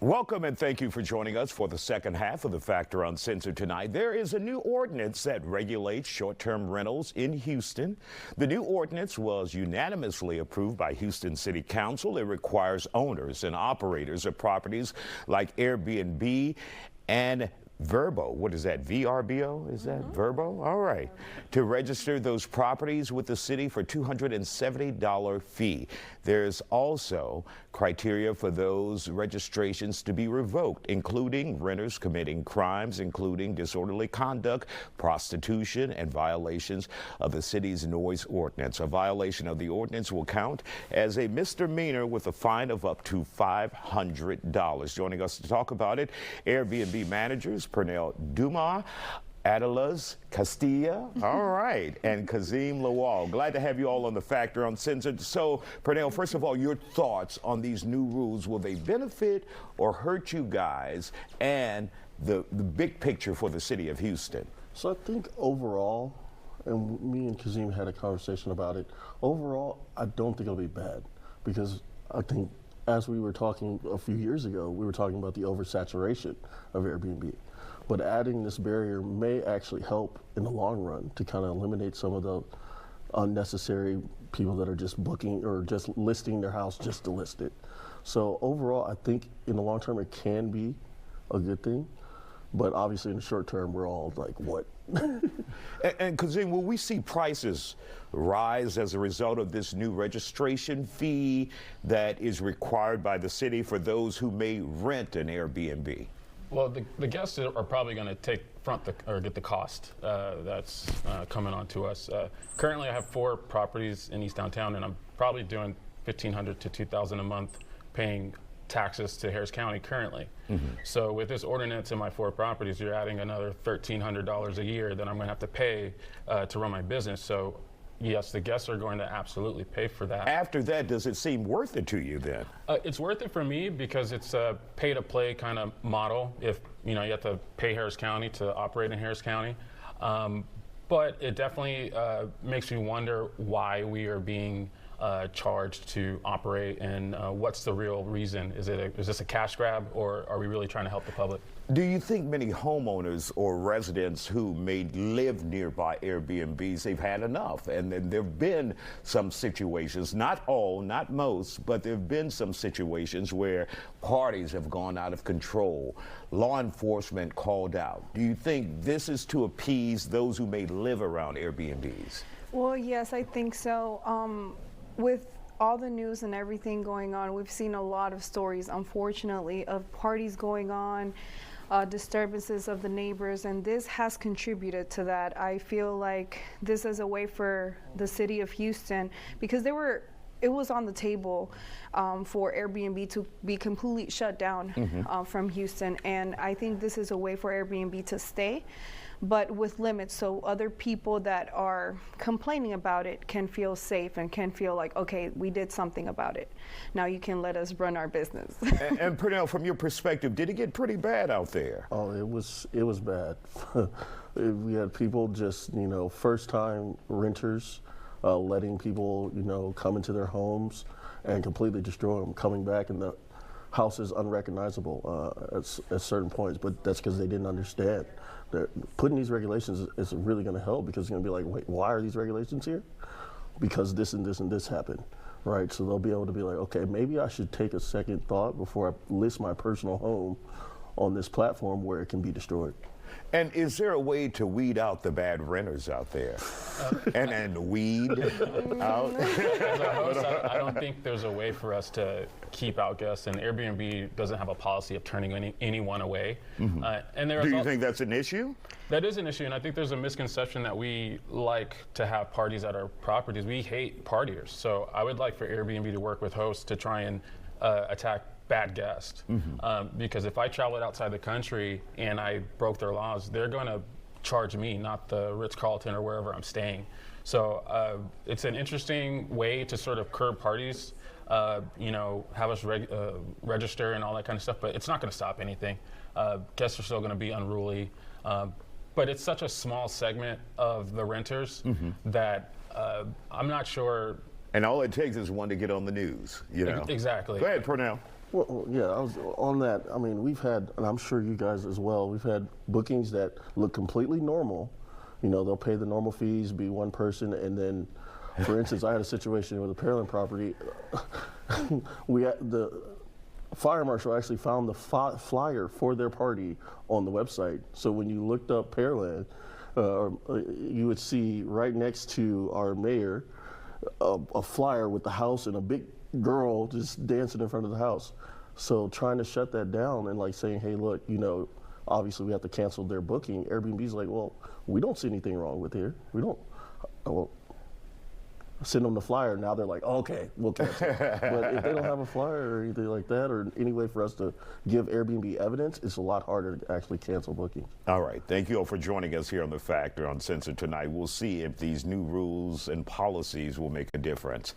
Welcome and thank you for joining us for the second half of the Factor Uncensored tonight. There is a new ordinance that regulates short-term rentals in Houston. The new ordinance was unanimously approved by Houston City Council. It requires owners and operators of properties like Airbnb and Verbo. What is that? VRBO? Is that Verbo? All right. To register those properties with the city for $270 fee. There's also criteria for those registrations to be revoked, including renters committing crimes, including disorderly conduct, prostitution, and violations of the city's noise ordinance. A violation of the ordinance will count as a misdemeanor with a fine of up to $500. Joining us to talk about it, Airbnb managers Pernell Dumas, Adalas Castilla, all right, and Kazim Lawal. Glad to have you all on the Factor Uncensored. So, Pernell, first of all, your thoughts on these new rules. Will they benefit or hurt you guys, and the big picture for the city of Houston? So I think overall, and me and Kazim had a conversation about it, overall, I don't think it'll be bad, because I think as we were talking a few years ago, we were talking about the oversaturation of Airbnb. But adding this barrier may actually help in the long run to kind of eliminate some of the unnecessary people that are just booking or just listing their house just to list it. So overall, I think in the long term, it can be a good thing. But obviously in the short term, we're all like, what? And Kazim, will we see prices rise as a result of this new registration fee that is required by the city for those who may rent an Airbnb? Well, the guests are probably going to take get the cost that's coming on to us. Currently, I have 4 properties in East Downtown, and I'm probably doing $1,500 to $2,000 a month, paying taxes to Harris County currently. So with this ordinance in my 4 properties, you're adding another $1,300 a year that I'm going to have to pay to run my business. So yes, the guests are going to absolutely pay for that. After that, does it seem worth it to you then? It's worth it for me because it's a pay-to-play kind of model. If you have to pay Harris County to operate in Harris County, but it definitely makes me wonder why we are being charged to operate, and what's the real reason? Is this a cash grab, or are we really trying to help the public? Do you think many homeowners or residents who may live nearby Airbnbs, they've had enough? And then there have been some situations, not all, not most, but there have been some situations where parties have gone out of control, law enforcement called out. Do you think this is to appease those who may live around Airbnbs? Well, yes, I think so. With all the news and everything going on, we've seen a lot of stories, unfortunately, of parties going on, disturbances of the neighbors, and this has contributed to that. I feel like this is a way for the city of Houston, because it was on the table for Airbnb to be completely shut down from Houston, and I think this is a way for Airbnb to stay, but with limits, so other people that are complaining about it can feel safe and can feel like, okay, we did something about it. Now you can let us run our business. and Pernell, from your perspective, did it get pretty bad out there? Oh, it was bad. We had people just, first-time renters letting people, come into their homes and completely destroy them, coming back, and the house is unrecognizable at certain points, but that's because they didn't understand. Putting these regulations is really going to help, because it's going to be like, wait, why are these regulations here? Because this and this and this happened, right? So they'll be able to be like, okay, maybe I should take a second thought before I list my personal home on this platform where it can be destroyed. And is there a way to weed out the bad renters out there? and weed out? As a host, I don't think there's a way for us to keep out guests, and Airbnb doesn't have a policy of turning anyone away. And do you think that's an issue? That is an issue, and I think there's a misconception that we like to have parties at our properties. We hate partiers, so I would like for Airbnb to work with hosts to try and attack bad guests, because if I traveled outside the country and I broke their laws, they're going to charge me, not the Ritz-Carlton or wherever I'm staying. So it's an interesting way to sort of curb parties, have us register and all that kind of stuff, but it's not going to stop anything. Guests are still going to be unruly, but it's such a small segment of the renters that I'm not sure. And all it takes is one to get on the news, Exactly. Go ahead, Pernell. Well, yeah, I was on that. I mean, we've had, and I'm sure you guys as well, we've had bookings that look completely normal. You know, they'll pay the normal fees, be one person, and then, for instance, I had a situation with a Pearland property. The fire marshal actually found the flyer for their party on the website. So when you looked up Pearland, you would see right next to our mayor a flyer with the house and a big girl just dancing in front of the house. So trying to shut that down and like saying, hey, look, you know, obviously we have to cancel their booking. Airbnb's like, well, we don't see anything wrong with here. We don't. Well, send them the flyer. Now they're like, okay, we'll cancel. But if they don't have a flyer or anything like that, or any way for us to give Airbnb evidence, it's a lot harder to actually cancel bookings. All right. Thank you all for joining us here on The Factor Uncensored tonight. We'll see if these new rules and policies will make a difference.